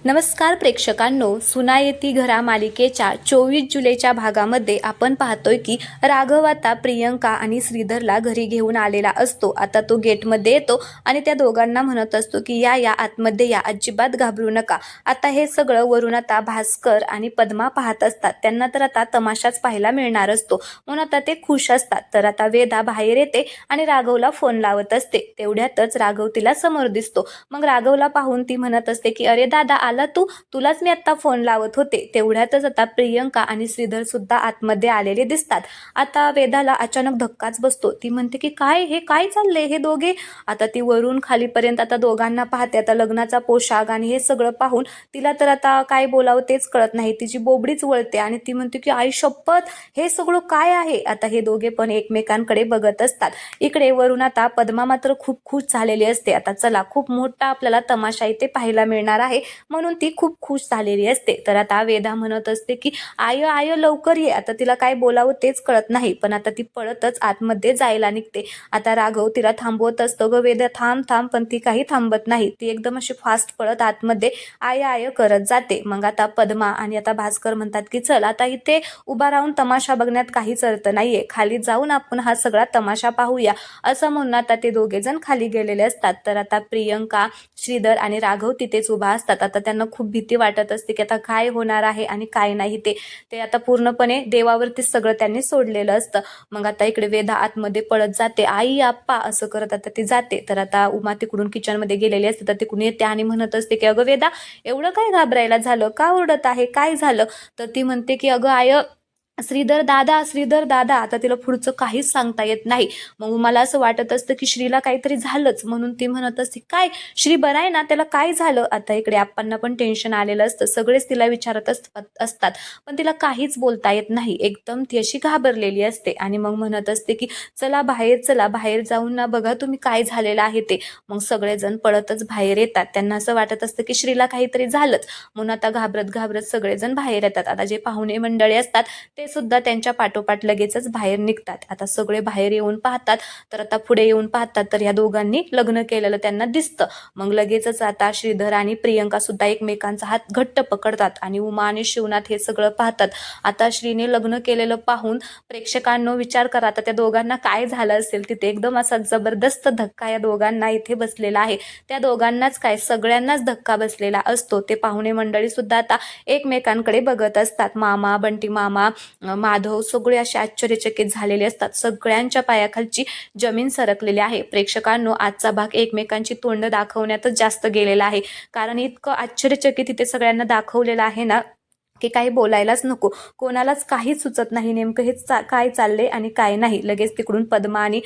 नमस्कार प्रेक्षकांनो, सुना येती घरा मालिकेच्या 24 जुलैच्या भागामध्ये आपण पाहतोय की राघव आता प्रियंका आणि श्रीधरला घरी घेऊन आलेला असतो। आता तो गेटमध्ये येतो आणि त्या दोघांना म्हणत असतो की या या आतमध्ये या, अजिबात घाबरू नका। आता हे सगळं वरून आता भास्कर आणि पद्मा पाहत असतात। त्यांना तर आता तमाशाच पाहायला मिळणार असतो, म्हणून आता ते खुश असतात। तर आता वेदा बाहेर येते आणि राघवला फोन लावत असते। तेवढ्यातच राघव तिला समोर दिसतो। मग राघवला पाहून ती म्हणत असते की अरे दादा, आला तुलाच मी आता फोन लावत होते। तेवढ्यातच आता प्रियंका आणि श्रीधर सुद्धा आतमध्ये आलेले दिसतात। आता वेदाला अचानक धक्काच बसतो। ती म्हणते की काय चाललंय हे दोघे। आता ती वरून खालीपर्यंत आता दोघांना पाहते। आता लग्नाचा पोशाख आणि हे सगळं पाहून तिला तर आता काय बोलावं तेच कळत नाही। तिची बोबडीच वळते आणि ती म्हणते की आई शपथ, हे सगळं काय आहे। आता हे दोघे पण एकमेकांकडे बघत असतात। इकडे वरून आता पद्मा मात्र खूप खुश झालेली असते। आता चला, खूप मोठा आपल्याला तमाशा इथे पाहायला मिळणार आहे, म्हणून ती खूप खुश झालेली असते। तर आता वेदा म्हणत असते की आय आय लवकर ये। आता तिला काय बोलावं तेच कळत नाही, पण आता ती पळतच आतमध्ये जायला निघते। आता राघव तिला थांबवत असतो, ग वेदा थांब थांब, पण ती काही थांबत नाही। ती एकदम अशी फास्ट पळत आतमध्ये आय आय करत जाते। मग आता पद्मा आणि आता भास्कर म्हणतात की चल, आता इथे उभा राहून तमाशा बघण्यात काहीच अर्थ नाहीये, खाली जाऊन आपण हा सगळा तमाशा पाहूया, असं म्हणून आता ते दोघे जण खाली गेलेले असतात। तर आता प्रियंका, श्रीधर आणि राघव तिथेच उभा असतात। आता त्यांना खूप भीती वाटत असते की आता काय होणार आहे आणि काय नाही ते आता पूर्णपणे देवावरती सगळं त्यांनी सोडलेलं असतं। मग आता इकडे वेदा आतमध्ये पळत जाते, आई आप्पा असं करत आता ती जाते। तर आता उमा तिकडून किचनमध्ये गेलेली असते। तर तिकडून येते आणि म्हणत असते की अगं वेदा, एवढं काय घाबरायला झालं, का ओरडत आहे, काय झालं। तर ती म्हणते की अगं आय, श्रीधर दादा। आता तिला पुढचं काहीच सांगता येत नाही। मग मला असं वाटत असतं की श्रीला काहीतरी झालंच, म्हणून ती म्हणत असते काय श्री बरा आहे ना, त्याला काय झालं। आता इकडे आप्पांना पण टेन्शन आलेलं असतं, सगळेच तिला विचारत असतात, पण तिला काहीच बोलता येत नाही। एकदम ती अशी घाबरलेली असते आणि मग म्हणत असते की चला बाहेर जाऊन ना बघा तुम्ही काय झालेलं आहे ते। मग सगळेजण पळतच बाहेर येतात। त्यांना असं वाटत असतं की श्रीला काहीतरी झालंच, म्हणून आता घाबरत सगळेजण बाहेर येतात। आता जे पाहुणे मंडळी असतात ते सुद्धा त्यांच्या पाठोपाठ लगेचच बाहेर निघतात। आता सगळे बाहेर येऊन पाहतात, तर आता पुढे येऊन पाहतात तर या दोघांनी लग्न केलेलं त्यांना दिसतं। मग लगेचच आता श्रीधर आणि प्रियंका सुद्धा एकमेकांचा हात घट्ट पकडतात आणि उमा आणि शिवनाथ हे सगळं पाहतात। आता श्रीने लग्न केलेलं पाहून प्रेक्षकांनो विचार करा, आता त्या दोघांना काय झालं असेल। तिथे एकदम असा जबरदस्त धक्का या दोघांना इथे बसलेला आहे। त्या दोघांनाच काय, सगळ्यांनाच धक्का बसलेला असतो। ते पाहुणे मंडळी सुद्धा आता एकमेकांकडे बघत असतात। मामा, बंटी मामा, माधव सगळे असे आश्चर्यचकित झालेले असतात। सगळ्यांच्या पायाखालची जमीन सरकलेली आहे। प्रेक्षकांनो, आजचा भाग एकमेकांची तोंड दाखवण्यातच जास्त गेलेला आहे, कारण इतकं आश्चर्यचकित इथे सगळ्यांना दाखवलेलं आहे ना की काही बोलायलाच नको। कोणालाच काहीच सुचत नाही नेमकं हे काय चाललंय आणि काय नाही। लगेच तिकडून पद्मा आणि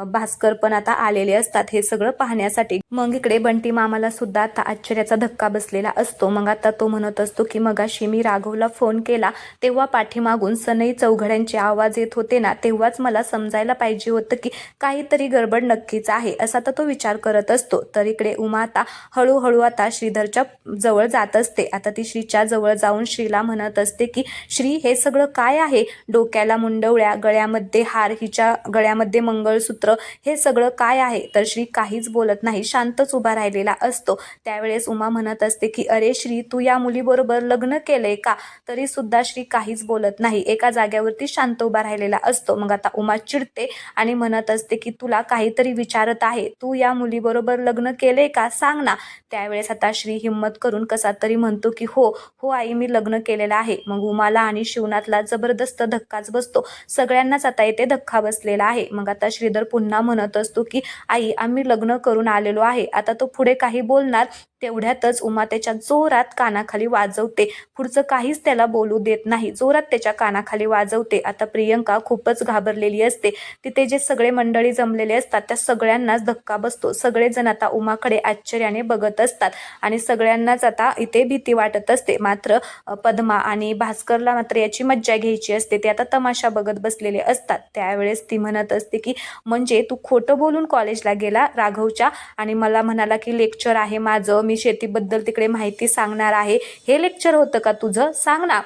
भास्कर पण आता आलेले असतात हे सगळं पाहण्यासाठी। मग इकडे बंटी मामाला सुद्धा आता आश्चर्याचा धक्का बसलेला असतो। मग आता तो म्हणत असतो की मगाशी मी राघवला फोन केला तेव्हा पाठीमागून सनई चौघड्यांचे आवाज येत होते ना, तेव्हाच मला समजायला पाहिजे होतं की काहीतरी गडबड नक्कीच आहे, असा तर तो विचार करत असतो। तर इकडे उमा आता हळूहळू आता श्रीधरच्या जवळ जात असते। आता ती श्रीच्या जवळ जाऊन श्रीला म्हणत असते की श्री, हे सगळं काय आहे, डोक्याला मुंडवळ्या, गळ्यामध्ये हार, हिच्या गळ्यामध्ये मंगळसूत्र, हे सगळं काय आहे। तर श्री काहीच बोलत नाही, शांतच उभा राहिलेला असतो। त्यावेळेस उमा म्हणत असते की अरे श्री, तू या मुलीबरोबर लग्न केलंय का। तरी सुद्धा श्री काहीच बोलत नाही, एका जाग्यावरती शांत उभा राहिलेला असतो। मग आता उमा चिडते आणि म्हणत असते की तुला काहीतरी विचारत आहे, तू या मुलीबरोबर लग्न केलंय का, सांग ना। त्यावेळेस आता श्री हिम्मत करून कसा तरी म्हणतो की हो आई, मी लग्न केलेलं आहे। मग उमाला आणि शिवनाथला जबरदस्त धक्काच बसतो, सगळ्यांनाच आता इथे धक्का बसलेला आहे। मग आता श्रीधर पुन्हा म्हणत असतो की आई, आम्ही लग्न करून आलेलो आहे। आता तो पुढे काही बोलणार, तेवढ्यातच उमा त्याच्या जोरात कानाखाली वाजवते, पुढचं काहीच त्याला बोलू देत नाही, जोरात त्याच्या कानाखाली वाजवते। आता प्रियंका खूपच घाबरलेली असते। तिथे जे सगळे मंडळी जमलेले असतात त्या सगळ्यांनाच धक्का बसतो। सगळेजण आता उमाकडे आश्चर्याने बघत असतात आणि सगळ्यांनाच आता इथे भीती वाटत असते। मात्र पद्मा आणि भास्करला मात्र याची मज्जा घ्यायची असते, ते आता तमाशा बघत बसलेले असतात। त्यावेळेस ती म्हणत असते की म्हणजे तू खोटं बोलून कॉलेजला गेला राघवच्या आणि मला म्हणाला की लेक्चर आहे माझं, मी शेतीबद्दल तिकडे माहिती सांगणार आहे, हे लेक्चर होतं का तुझं, सांग ना।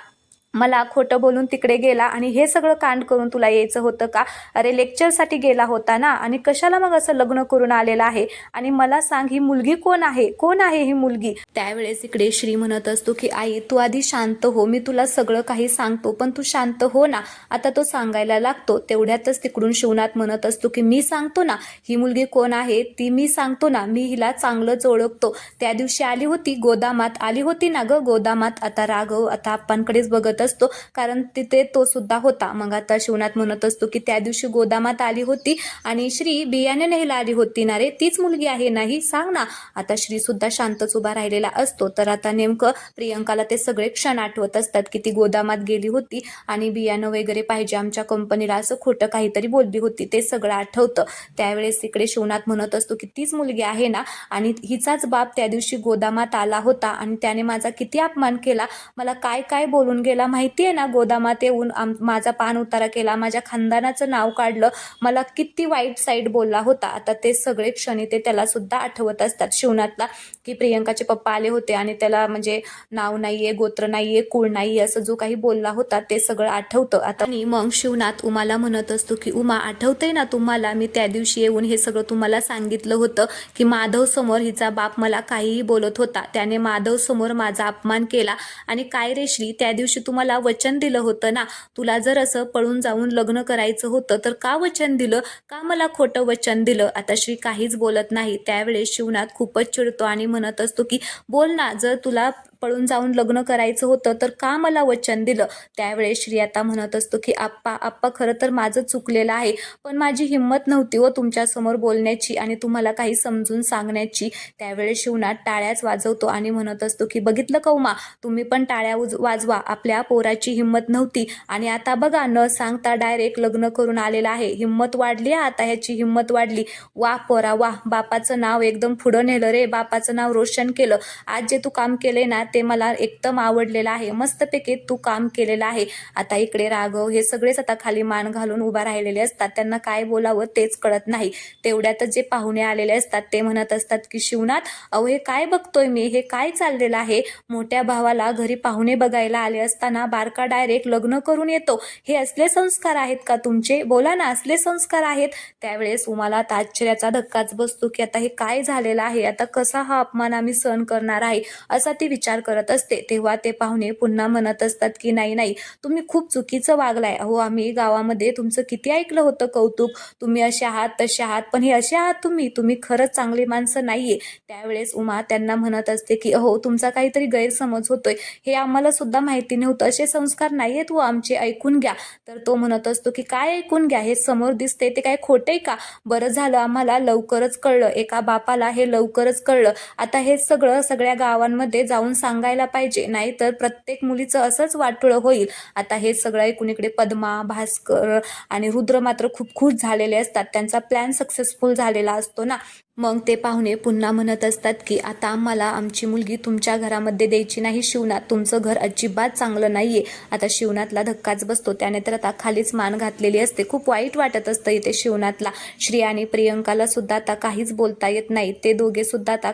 मला खोटं बोलून तिकडे गेला आणि हे सगळं कांड करून तुला यायचं होतं का? अरे लेक्चरसाठी गेला होता ना, आणि कशाला मग असं लग्न करून आलेला आहे? आणि मला सांग, ही मुलगी कोण आहे? कोण आहे ही मुलगी? त्यावेळेस इकडे श्री म्हणत असतो की आई तू आधी शांत हो, मी तुला सगळं काही सांगतो, पण तू शांत हो ना. आता तो सांगायला लागतो. तेवढ्यातच तिकडून शिवनाथ म्हणत असतो की मी सांगतो ना, ही मुलगी कोण आहे ती मी सांगतो ना, मी हिला चांगलंच ओळखतो. त्या दिवशी आली होती गोदामात, आली होती ना ग गोदामात. आता राघव आता आप्पांकडेच बघत असतो, कारण तिथे तो सुद्धा होता. मग आता शिवनाथ म्हणत असतो की त्या दिवशी गोदामात आली होती आणि श्री बियाणे न्यायला आली होती ना रे, तीच मुलगी आहे नाही, सांग ना. आता श्री सुद्धा शांतच उभा राहिलेला असतो. तर आता नेमकं प्रियंकाला ते सगळे क्षण आठवत असतात की ती गोदामात गेली होती आणि बियाणं वगैरे पाहिजे आमच्या कंपनीला, असं खोटं काहीतरी बोलली होती, ते सगळं आठवतं. त्यावेळेस इकडे शिवनाथ म्हणत असतो की तीच मुलगी आहे ना, आणि हिचाच बाप त्या दिवशी गोदामात आला होता आणि त्याने माझा किती अपमान केला, मला काय काय बोलून गेला माहिती आहे ना. गोदामात येऊन माझा पान उतारा केला, माझ्या खानदानाचं नाव काढलं, मला किती वाईट साईड बोलला होता. आता ते सगळे क्षणी ते त्याला सुद्धा आठवत असतात शिवनाथला, की प्रियंकाचे पप्पा आले होते आणि त्याला म्हणजे नाव नाहीये, गोत्र नाहीये, कुळ नाहीये, असं जो काही बोलला होता ते सगळं आठवतं. आता आणि मग शिवनाथ उमाला म्हणत असतो की उमा आठवतंय ना तुम्हाला, मी त्या दिवशी येऊन हे सगळं तुम्हाला सांगितलं होतं की माधव समोर हिचा बाप मला काहीही बोलत होता, त्याने माधव समोर माझा अपमान केला. आणि काय रे श्री, त्या दिवशी तुम्हाला वचन दिलं होतं ना, तुला जर असं पळून जाऊन लग्न करायचं होतं तर का वचन दिलं, का मला खोटं वचन दिलं? आता श्री काहीच बोलत नाही. त्यावेळेस शिवनाथ खूपच चिडतो आणि म्हणत असतो की बोल ना, जर तुला पळून जाऊन लग्न करायचं होतं तर का मला वचन दिलं? त्यावेळेस श्री आता म्हणत असतो की आप्पा खरं तर माझं चुकलेलं आहे, पण माझी हिंमत नव्हती हो तुमच्यासमोर बोलण्याची आणि तुम्हाला काही समजून सांगण्याची. त्यावेळेस शिवनाथ टाळ्याच वाजवतो आणि म्हणत असतो की बघितलं का उमा, तुम्ही पण टाळ्या वाजवा, आपल्या पोराची हिंमत नव्हती आणि आता बघा न सांगता डायरेक्ट लग्न करून आलेला आहे. हिंमत वाढली, आता ह्याची हिंमत वाढली. वा पोरा वा, बापाचं नाव एकदम पुढं नेलं रे, बापाचं नाव रोशन केलं. आज जे तू काम केले ना ते मला एकदम आवडलेलं आहे, मस्तपैकी तू काम केलेलं आहे. आता इकडे राघव हे सगळेच आता खाली मान घालून उभा राहिलेले असतात, त्यांना काय बोलावं तेच कळत नाही. तेवढ्यातच जे पाहुणे आलेले असतात ते म्हणत असतात की शिवनाथ, अहो हे काय बघतोय मी, हे काय चाललेलं आहे? मोठ्या भावाला घरी पाहुणे बघायला आले असताना बारका डायरेक्ट लग्न करून येतो, हे असले संस्कार आहेत का तुमचे? बोला ना, असले संस्कार आहेत? त्यावेळेस उमाला आता आश्चर्याचा धक्काच बसतो की आता हे काय झालेलं आहे, आता कसा हा अपमान आम्ही सहन करणार आहे, असा ती विचार करत असते. तेव्हा ते पाहुणे पुन्हा म्हणत असतात की नाही नाही, तुम्ही खूप चुकीचं वागलाय. अहो आम्ही गावामध्ये तुमचं किती ऐकलं होतं कौतुक, तुम्ही असे आहात तसे आहात, पण हे असे आहात तुम्ही खरंच चांगली माणसं नाहीये. त्यावेळेस उमा त्यांना म्हणत असते की अहो तुमचा काहीतरी गैरसमज होतोय, हे आम्हाला सुद्धा माहिती नव्हतं, असे संस्कार नाहीयेत व आमचे, ऐकून घ्या. तर तो म्हणत असतो की काय ऐकून घ्या, हे समोर दिसते ते काय खोटे का? बरं झालं आम्हाला लवकरच कळलं, एका बापाला हे लवकरच कळलं. आता हे सगळं सगळ्या गावांमध्ये जाऊन सांगायला पाहिजे, नाहीतर प्रत्येक मुलीचं असंच वाटोळं होईल. आता हे सगळं ऐकून इकडे पद्मा, भास्कर आणि रुद्र मात्र खूप खुश झालेले असतात, त्यांचा प्लॅन सक्सेसफुल झालेला असतो ना. मग ते पाहुणे पुन्हा म्हणत असतात की आता आम्हाला आमची मुलगी तुमच्या घरामध्ये द्यायची नाही शिवनाथ, तुमचं घर अजिबात चांगलं नाहीये. आता शिवनाथला धक्काच बसतो, त्याने तर आता खालीच मान घातलेली असते. खूप वाईट वाटत असतं इथे शिवनाथला. श्री आणि प्रियंकाला सुद्धा आता काहीच बोलता येत नाही, ते दोघे सुद्धा आता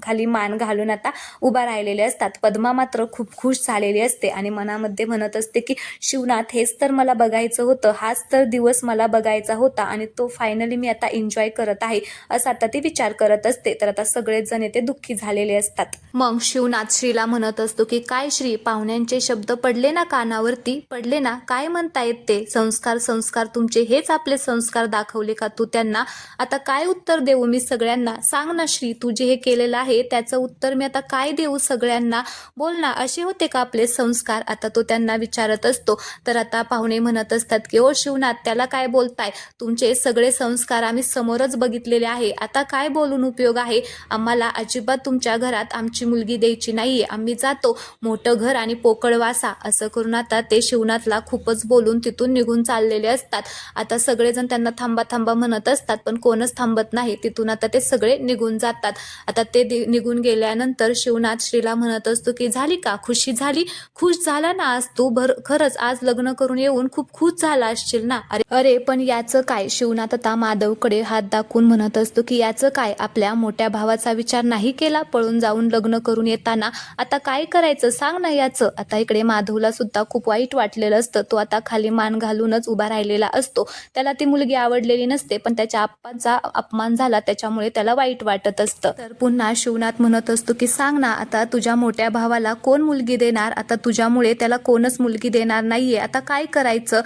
खाली मान घालून आता उभा राहिलेले असतात. पद्मा मात्र खूप खुश झालेली असते आणि मनामध्ये म्हणत असते की शिवनाथ, हेच तर मला बघायचं होतं, हाच तर दिवस मला बघायचा होता आणि तो फायनली मी आता एन्जॉय करत आहे, असा आता ती विचार करत असते. तर आता सगळेच जण ते दुःखी झालेले असतात. मग शिवनाथ श्रीला म्हणत असतो की काय श्री, पाहुण्यांचे शब्द पडले ना कानावरती, पडले ना, काय म्हणतायत ते? संस्कार संस्कार तुमचे, हेच आपले संस्कार दाखवले का तू त्यांना? आता काय उत्तर देऊ मी सगळ्यांना? सांग ना श्री, तू जे हे केलेलं आहे त्याचं उत्तर मी आता काय देऊ सगळ्यांना? बोल ना, असे होते का आपले संस्कार? आता तो त्यांना विचारत असतो. तर आता पाहुणे म्हणत असतात की ओ शिवनाथ, त्याला काय बोलताय, तुमचे सगळे संस्कार आम्ही समोरच बघितलेले आहे, आता काय बोलून उपयोग आहे? आम्हाला अजिबात तुमच्या घरात आमची मुलगी द्यायची नाहीये, आम्ही जातो, मोठं घर आणि पोकळ वासा, असं करून आता ते शिवनाथला खूपच बोलून तिथून निघून चाललेले असतात. आता सगळेजण त्यांना थांबा थांबा म्हणत असतात, पण कोणच थांबत नाही. तिथून आता ते सगळे निघून जातात. आता ते निघून गेल्यानंतर शिवनाथ श्रीला म्हणत असतो की झाली का खुशी, झाली? खुश झाला ना आज तू? खरंच आज लग्न करून येऊन खूप खुश झाला असशील ना? अरे पण याचं काय? शिवनाथ आता माधवकडे हात दाखवून म्हणत असतो की की याचं काय, आपल्या मोठ्या भावाचा विचार नाही केला पळून जाऊन लग्न करून येताना, आता काय करायचं सांग ना याचं. आता इकडे माधवला सुद्धा खूप वाईट वाटलेलं असतं. तो आता खाली मान घालूनच उभा राहिलेला असतो. त्याला ती मुलगी आवडलेली नसते, पण त्याच्या आप्पांचा अपमान झाला त्याच्यामुळे त्याला वाईट वाटत असतं. तर पुन्हा शिवनाथ म्हणत असतो की सांग ना आता तुझ्या मोठ्या भावाला कोण मुलगी देणार, आता तुझ्यामुळे त्याला कोणच मुलगी देणार नाहीये, आता काय करायचं.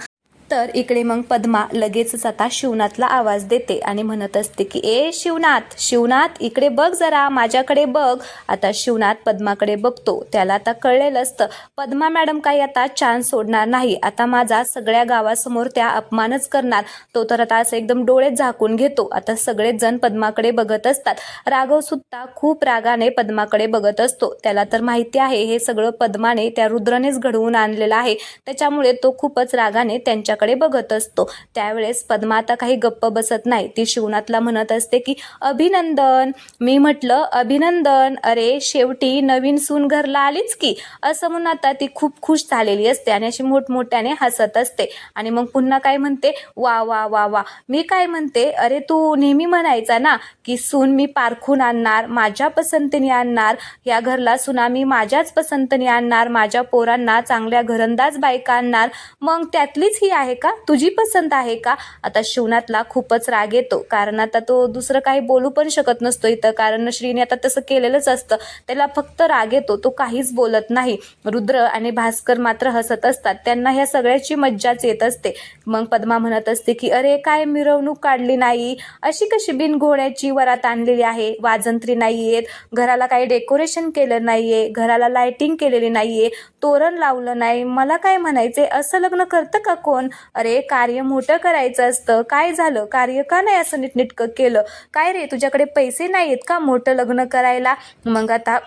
तर इकडे मग पद्मा लगेचच आता शिवनाथला आवाज देते आणि म्हणत असते की ए शिवनाथ, शिवनाथ इकडे बघ जरा, माझ्याकडे बघ. आता शिवनाथ पद्माकडे बघतो. त्याला आता कळलेलं असतं पद्मा मॅडम काही आता चान्स सोडणार नाही, आता माझा सगळ्या गावासमोर त्या अपमानच करणार. तो तर आता असं एकदम डोळे झाकून घेतो. आता सगळेच जण पद्माकडे बघत असतात. राघव सुद्धा खूप रागाने पद्माकडे बघत असतो. त्याला तर माहिती आहे हे सगळं पद्माने त्या रुद्रनेच घडवून आणलेलं आहे, त्याच्यामुळे तो खूपच रागाने त्यांच्याकडे बघत असतो. त्यावेळेस पद्मा आता काही गप्प बसत नाही. ती शिवनाथला म्हणत असते की अभिनंदन. मी म्हटलं अभिनंदन, अरे शेवटी नवीन सून घरला आलीच की, असं म्हणून आता ती खूप खुश झालेली असते आणि अशी मोठमोठ्याने हसत असते. आणि मग पुन्हा काय म्हणते, वा वा वा वा. मी काय म्हणते, अरे तू नेहमी म्हणायचा ना की सून मी पारखून आणणार, माझ्या पसंतीने आणणार, या घरला सुना मी माझ्याच पसंतीने आणणार, माझ्या पोरांना चांगल्या घरंदाज बायका आणणार, मग त्यातलीच ही आहे का, तुझी पसंत आहे का. आता शिवनाथला खूपच राग येतो, कारण आता तो दुसरं काही बोलू पण शकत नसतो इथं, कारण श्रीने आता तसं केलेलंच असतं. त्याला फक्त राग येतो, तो काहीच बोलत नाही. रुद्र आणि भास्कर मात्र हसत असतात. त्यांना ह्या सगळ्याची मज्जाच येत असते. मग पद्मा म्हणत असते की अरे काय मिरवणूक काढली नाही, अशी कशी बिनघोड्याची वरात आणलेली आहे, वाजंत्री नाहीयेत, घराला काही डेकोरेशन केलं नाहीये, घराला लाइटिंग केलेली नाहीये, तोरण लावलं नाही, मला काय म्हणायचे असं लग्न करतं का कोण. अरे कार्य मोठं करायचं असतं, काय झालं, कार्य का नाही असं नीटनेटकं केलं, काय रे तुझ्याकडे पैसे नाहीयेत का मोठं लग्न करायला. मग आता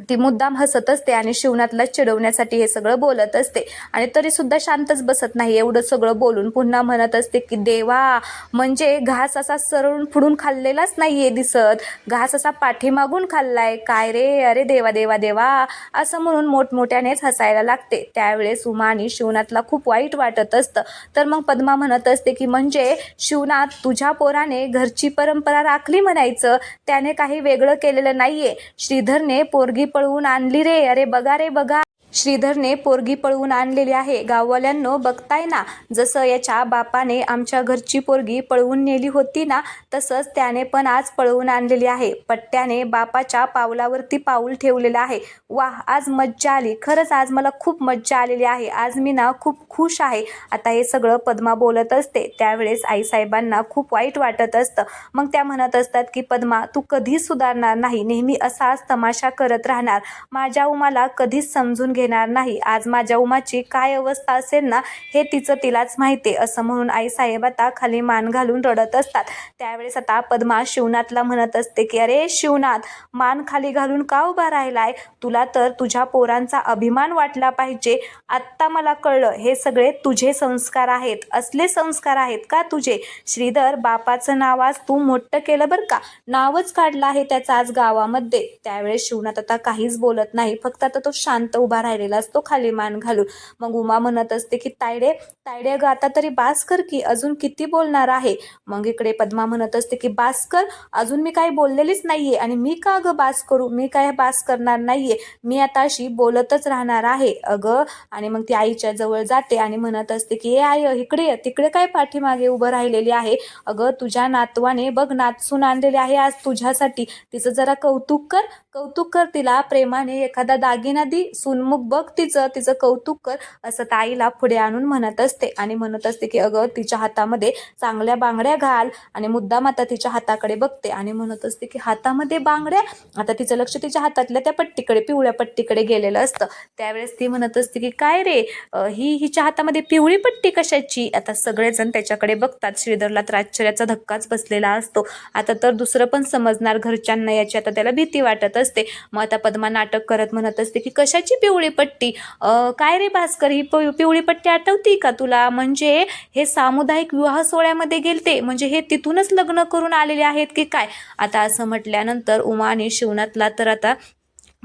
ती मुद्दाम हसत असते आणि शिवनाथला चिडवण्यासाठी हे सगळं बोलत असते. आणि तरी सुद्धा शांतच बसत नाही. एवढं सगळं बोलून पुन्हा म्हणत असते की देवा, म्हणजे घास असा सरळून फुडून खाल्लेलाच नाहीये दिसत, घास असा पाठीमागून खाल्लाय, काय रे, अरे देवा देवा देवा, असं म्हणून मोठमोठ्यानेच हसायला लागते. त्यावेळेस उमा आणि शिवनाथला खूप वाईट वाटत असतं. तर मग पद्मा म्हणत असते की म्हणजे शिवनाथ तुझ्या पोराने घरची परंपरा राखली म्हणायचं, त्याने काही वेगळं केलेलं नाहीये. श्रीधरने पोरगी पळवून आणली रे, अरे बघा रे बघा, श्रीधरने पोरगी पळवून आणलेली आहे. गाववाल्यांनो बघताय ना, जसं याच्या बापाने आमच्या घरची पोरगी पळवून नेली होती ना, तसंच त्याने पण आज पळवून आणलेली आहे. पट्ट्याने बापाच्या पावलावरती पाऊल ठेवलेलं आहे. वाह, आज मज्जा आली, खरंच आज मला खूप मज्जा आलेली आहे, आज मी ना खूप खुश आहे. आता हे सगळं पद्मा बोलत असते. त्यावेळेस आईसाहेबांना खूप वाईट वाटत असतं. मग त्या म्हणत असतात की पद्मा तू कधीच सुधारणार नाही, नेहमी असाच तमाशा करत राहणार, माझ्या उमाला कधीच समजून घेणार नाही, आज माझ्या उमाची काय अवस्था असेल ना हे तिचं तिलाच माहिती, असं म्हणून आईसाहेब आता खाली मान घालून रडत असतात. त्यावेळेस आता पद्मा शिवनाथला म्हणत असते की अरे शिवनाथ, मान खाली घालून का उभा राहिलाय, तुला तर तुझ्या पोरांचा अभिमान वाटला पाहिजे. आत्ता मला कळलं हे सगळे तुझे संस्कार आहेत, असले संस्कार आहेत का तुझे. श्रीधर बापाचं नाव आज तू मोठं केलं बरं का, नावच काढलं आहे त्याचं आज गावामध्ये. त्यावेळेस शिवनाथ आता काहीच बोलत नाही, फक्त आता तो शांत उभा राहिलेला असतो खाली मान घालून. मग उमा म्हणत असते की तायडे तायडे ग आता तरी बास कर की, अजून किती बोलणार आहे. मग इकडे पद्मा म्हणत असते की बास कर, अजून मी काही बोललेलीच नाहीये आणि मी का ग बास करू, मी काय बास करणार नाहीये, मी आता अशी बोलतच राहणार आहे अगं. आणि मग ती आईच्या जवळ जाते आणि म्हणत असते की ए आई इकडे, तिकडे काय पाठीमागे उभं राहिलेली आहे, अगं तुझ्या नातवाने बघ नातसून आणलेली आहे आज तुझ्यासाठी, तिचं जरा कौतुक कर, कौतुक कर, तिला प्रेमाने एखादा दागिना दे, सुनमुख बघ तिचं, तिचं कौतुक कर, असं ताईला पुढे आणून म्हणत असते. आणि म्हणत असते की अगं तिच्या हातामध्ये चांगल्या बांगड्या घाल, आणि मुद्दाम आता तिच्या हाताकडे बघते आणि म्हणत असते की हातामध्ये बांगड्या. आता तिचं लक्ष तिच्या हातातल्या त्या पट्टीकडे, पिवळ्या पट्टीकडे गेलेलं असतं. त्यावेळेस ती म्हणत असते की काय रे, हिच्या हातामध्ये पिवळी पट्टी कशाची. आता सगळेजण त्याच्याकडे बघतात. श्रीधरला तर आश्चर्याचा धक्काच बसलेला असतो. आता तर दुसरं पण समजणार घरच्यांना याची आता त्याला भीती वाटत असते. मग आता पद्मा नाटक करत म्हणत असते की कशाची पिवळी पट्टी, काय रे भास्कर, ही पिवळी पट्टी आठवती का तुला, म्हणजे हे सामुदायिक विवाह सोहळ्यामध्ये गेलते, म्हणजे हे तिथूनच लग्न करून आलेले आहेत की काय. आता असं म्हटल्यानंतर उमा आणि शिवनाथला तर आता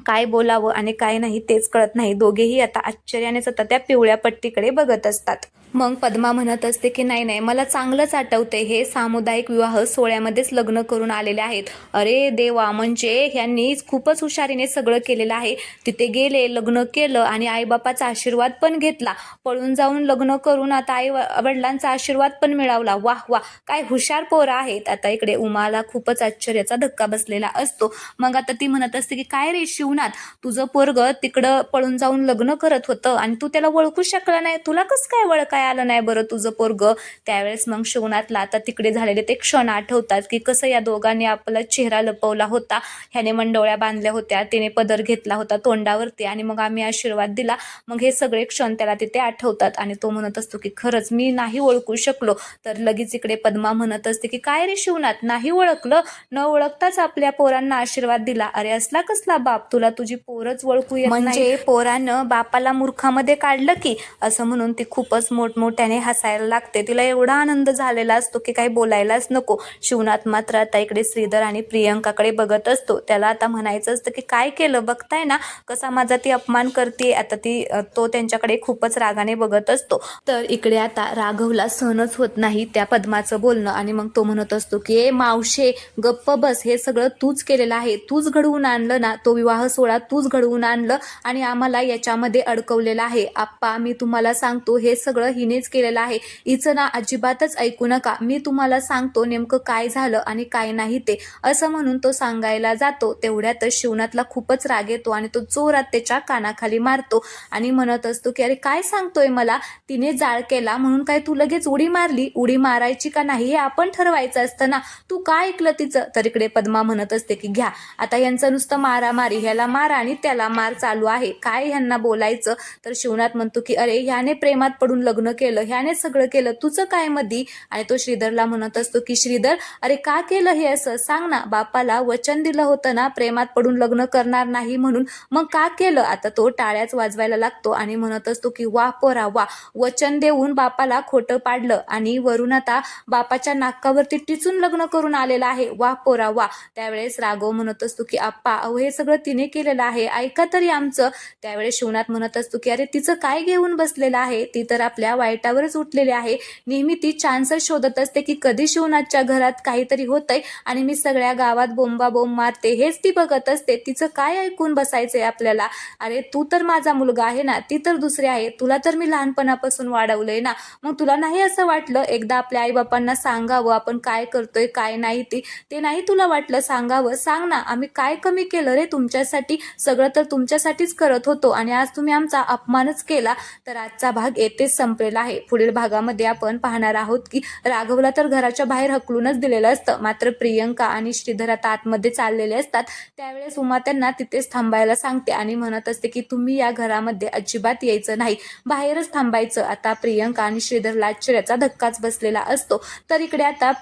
काय बोलावं आणि काय नाही तेच कळत नाही. दोघेही आता आश्चर्यानेच आता त्या पिवळ्या पट्टीकडे बघत असतात. मग पद्मा म्हणत असते की नाही नाही, मला चांगलंच आठवते, हे सामुदायिक विवाह सोहळ्यामध्येच लग्न करून आलेले आहेत. अरे देवा, म्हणजे ह्यांनी खूपच हुशारीने सगळं केलेलं आहे. तिथे गेले, लग्न केलं आणि आईबापाचा आशीर्वाद पण घेतला. पळून जाऊन लग्न करून आता आई वडिलांचा आशीर्वाद पण मिळवला. वाह वाह, काय हुशार पोरं आहेत. आता इकडे उमाला खूपच आश्चर्याचा धक्का बसलेला असतो. मग आता ती म्हणत असते की काय रे शिवनाथ, तुझं पोरग तिकडं पळून जाऊन लग्न करत होतं आणि तू त्याला ओळखू शकला नाही. तुला कसं काय ओळखाय आलं नाही बरं तुझं पोरग? त्यावेळेस मग शिवनाथला आता तिकडे झालेले ते क्षण आठवतात की कसं या दोघांनी आपला चेहरा लपवला होता. ह्याने मंडोळ्या बांधल्या होत्या, तिने पदर घेतला होता तोंडावरती आणि मग आम्ही आशीर्वाद दिला. मग हे सगळे क्षण त्याला तिथे आठवतात आणि तो म्हणत असतो की खरंच मी नाही ओळखू शकलो. तर लगेच इकडे पद्मा म्हणत असते की काय रे शिवनाथ, नाही ओळखलं? न ओळखताच आपल्या पोरांना आशीर्वाद दिला? अरे असला कसला बाप, तुला तुझी पोरच ओळखू येत नाही? म्हणजे पोरानं बापाला मूर्खामध्ये काढलं की, असं म्हणून ती खूपच मोठमोठ्याने हसायला लागते. तिला एवढा आनंद झालेला असतो की काही बोलायलाच नको. शिवनाथ मात्र आता इकडे श्रीधर आणि प्रियंकाकडे बघत असतो. त्याला आता म्हणायचं असतं की काय केलं, बघताय ना कसा माझा ती अपमान करते. आता तो त्यांच्याकडे खूपच रागाने बघत असतो. तर इकडे आता राघवला सहनच होत नाही त्या पद्माचं बोलणं आणि मग तो म्हणत असतो की ए मावशे, गप्प बस, हे सगळं तूच केलेलं आहे, तूच घडवून आणलं ना, तो विवाह सोहळा तूच घडवून आणलं आणि आम्हाला याच्यामध्ये अडकवलेलं आहे. आप्पा, मी तुम्हाला सांगतो हे सगळं हिनेच केलेलं आहे. हिचं ना अजिबातच ऐकू नका. मी तुम्हाला सांगतो नेमकं काय झालं आणि काय नाही ते, असं म्हणून तो सांगायला जातो. तेवढ्यातच शिवनाथला खूपच राग येतो आणि तो जोरात त्याच्या कानाखाली मारतो आणि म्हणत असतो की अरे काय सांगतोय मला, तिने जाळ केला म्हणून काय तू लगेच उडी मारली? उडी मारायची का नाही हे आपण ठरवायचं असतं ना, तू काय ऐकलं तिचं? तर इकडे पद्मा म्हणत असते की घ्या आता यांचं नुसतं मारामारी, ह्याला मार आणि त्याला मार चालू आहे, काय ह्यांना बोलायचं? तर शिवनाथ म्हणतो की अरे ह्याने प्रेमात पडून लग्न केलं, ह्याने सगळं केलं, तुझं काय मधी? आणि तो श्रीधरला म्हणत असतो की श्रीधर, अरे का केलं हे असं, सांग ना. बापाला वचन दिलं होतं ना प्रेमात पडून लग्न करणार नाही म्हणून, मग का केलं? आता तो टाळ्याच वाजवायला लागतो आणि म्हणत असतो की वा पोरा वा, वचन देऊन बापाला खोटं पाडलं आणि वरून आता बापाच्या नाकावरती टिचून लग्न करून आलेला आहे. वा पोरा वा. त्यावेळेस राघव म्हणत असतो की आप्पा, अहो हे सगळं तिने केलेलं आहे, ऐका तरी आमचं. त्यावेळेस शिवनाथ म्हणत असतो की अरे तिचं काय घेऊन बसलेलं आहे, ती तर आपल्या वाईटावरच उठलेली आहे. नेहमी ती चान्सच शोधत असते की कधी शिवनाथच्या घरात काहीतरी होतंय आणि मी सगळ्या गावात बोंबाबोंब मारते, हेच ती बघत असते. तिचं काय ऐकून बसायचंय आपल्याला? अरे तू तर माझा मुलगा आहे ना, ती तर दुसरी आहे. तुला तर मी लहानपणापासून वाढवलंय ना, मग तुला नाही असं वाटलं एकदा आपल्या आईबापांना सांगावं आपण काय करतोय काय नाही ते नाही तुला वाटलं सांगावं? सांग ना, आम्ही काय कमी केलं रे तुमच्यासाठी? सगळं तर तुमच्यासाठीच करत होतो आणि आज तुम्ही आमचा अपमानच केला. तर आजचा भाग येथेच संपलेला आहे. पुढील भागामध्ये आपण पाहणार आहोत की राघवला तर घराच्या बाहेर हकलूनच दिलेलं असतं, मात्र प्रियंका आणि श्रीधर आता आतमध्ये चाललेले असतात. त्यावेळेस उमा त्यांना तिथेच थांबायला सांगते आणि म्हणत असते की तुम्ही या घरामध्ये अजिबात यायचं नाही, बाहेरच थांबायचं. आता प्रियंका आणि श्रीधरला आश्चर्याचा धक्काच बसलेला असतो. तर इकडे आता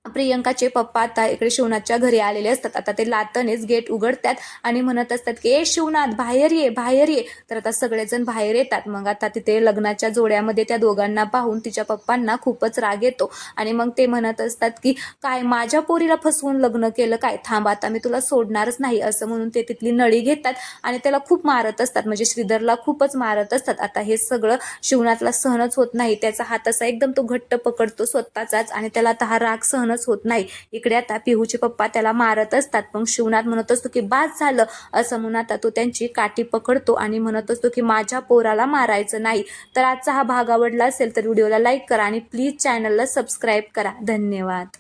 प्रियंकाचे पप्पा आता इकडे शिवनाथच्या घरी आलेले असतात. आता ते लातनेच गेट उघडतात आणि म्हणत असतात की ए शिवनाथ, बाहेर ये बाहेर ये. तर आता सगळेजण बाहेर येतात. मग आता तिथे लग्नाच्या जोड्यामध्ये त्या दोघांना पाहून तिच्या पप्पांना खूपच राग येतो आणि मग ते म्हणत असतात की काय माझ्या पोरीला फसवून लग्न केलं काय, थांब आता मी तुला सोडणारच नाही, असं म्हणून ते तिथली नळी घेतात आणि त्याला खूप मारत असतात, म्हणजे श्रीधरला खूपच मारत असतात. आता हे सगळं शिवनाथला सहनच होत नाही. त्याचा हात असा एकदम तो घट्ट पकडतो स्वतःचाच आणि त्याला आता हा राग सहनच होत नाही. इकडे आता पिहूचे पप्पा त्याला मारत असतात. मग शिवनाथ म्हणत असतो की बास झालं, असं म्हणून आता तो त्यांची काठी पकडतो आणि म्हणत असतो की माझ्या पोराला मारायचं नाही. तर आजचा हा भाग आवडला असेल तर व्हिडिओला लाईक करा आणि प्लीज चॅनलला सबस्क्राईब करा. धन्यवाद.